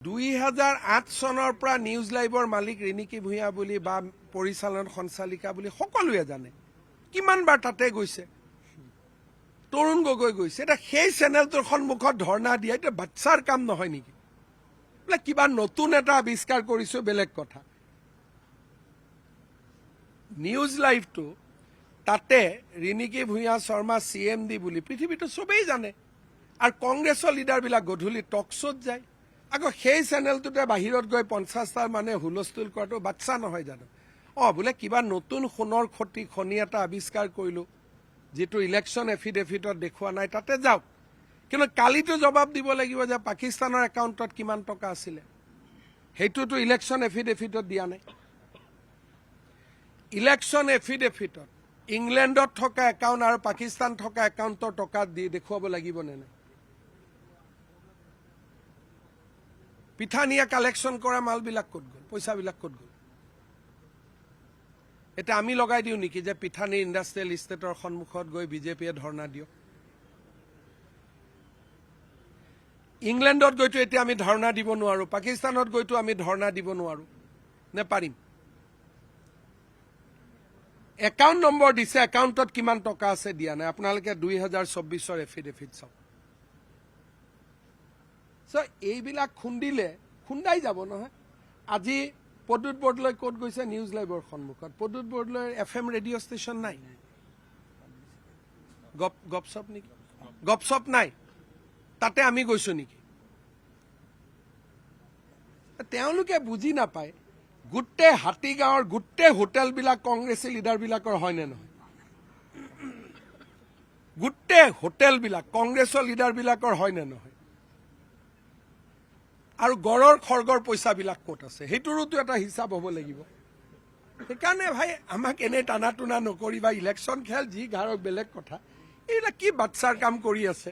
2008 চনৰ পৰা নিউজ লাইভৰ মালিক ৰিনিকি ভূঞা বুলি বা পৰিচালন সঞ্চালিকা বুলি সকলোৱে জানে কিমানবাৰ তাতে গৈছে তৰুণ গগৈ গৈছে এটা সেই চেনেলটোৰ সন্মুখত ধৰ্ণা দিয়া এটা বাচ্চাৰ কাম নহয় নেকি বোলে কিবা নতুন এটা আৱিষ্কাৰ কৰিছো বেলেগ কথা নিউজ লাইভটো তাতে ৰিনিকি ভূঞা শৰ্মা CMD বুলি পৃথিৱীটো সবেই জানে আৰু কংগ্ৰেছৰ লিডাৰবিলাক গধূলি টক শ্ব'ত যায় আকৌ সেই চেনেলটোতে বাহিৰত গৈ 50টাৰ মানে হুলস্থুল কৰাটো বাচ্চা নহয় জানো বোলে কিবা নতুন সোণৰ খনি এটা আৱিষ্কাৰ কৰিলো যেটো ইলেকশন এফিডেভিটত দেখুৱা নাই তাতে যাওক কিন্তু কালিটো জবাব দিব লাগিব যে পাকিস্তানৰ একাউণ্টত কিমান টকা আছিল হেইটোটো ইলেকশন এফিডেভিটত দিয়া নাই ইলেকশন এফিডেভিটত ইংলেণ্ডত থকা একাউণ্ট আৰু পাকিস্তান থকা একাউণ্টৰ টকা দি দেখুৱাব লাগিব নে নাই পিঠানিয়া কালেকশন কৰা মালবিলাক ক'ত গ'ল পইচাবিলাক ক'ত গ'ল এটা আমি লগাই দিও নেকি যে পিঠানি ইণ্ডাষ্ট্ৰিয়েল ইষ্টেটৰ সন্মুখত গৈ বিজেপিয়ে ধৰ্ণা দিও ইংলেণ্ডত গৈতো এতিয়া আমি ধৰ্ণা দিব নোৱাৰো পাকিস্তানত গৈতো আমি ধৰ্ণা দিব নোৱাৰো নে পাৰিম একাউণ্ট নম্বৰ দিছে একাউণ্টত কিমান টকা আছে দিয়া নাই আপোনালোকে 2024 ৰ এফিডেভিট চাওক এইবিলাক খুন্দাই যাব নহয় আজি পদুত বৰদলৈ ক'ত গৈছে নিউজ লাইভৰ সন্মুখত পদুত বৰদলৈৰ FM ৰেডিঅ' ষ্টেচন নাই গপচপ নাই তাতে আমি গৈছো নেকি তেওঁলোকে বুজি নাপায় গোটেই হাতীগাঁৱৰ গোটেই হোটেলবিলাক কংগ্ৰেছী লিডাৰবিলাকৰ হয়নে নহয় গোটেই হোটেলবিলাক কংগ্ৰেছৰ লিডাৰবিলাকৰ হয়নে নহয় আৰু গড়ৰ খৰ্গৰ পইচাবিলাক ক'ত আছে হেইটোৰতো এটা হিচাপ হ'ব লাগিব সেইকাৰণে ভাই আমাক এনে টানা টুনা নকৰিবা ইলেকশন খেল যি ঘাৰক বেলেগ কথা এইটা কি বাচ্চাৰ কাম কৰি আছে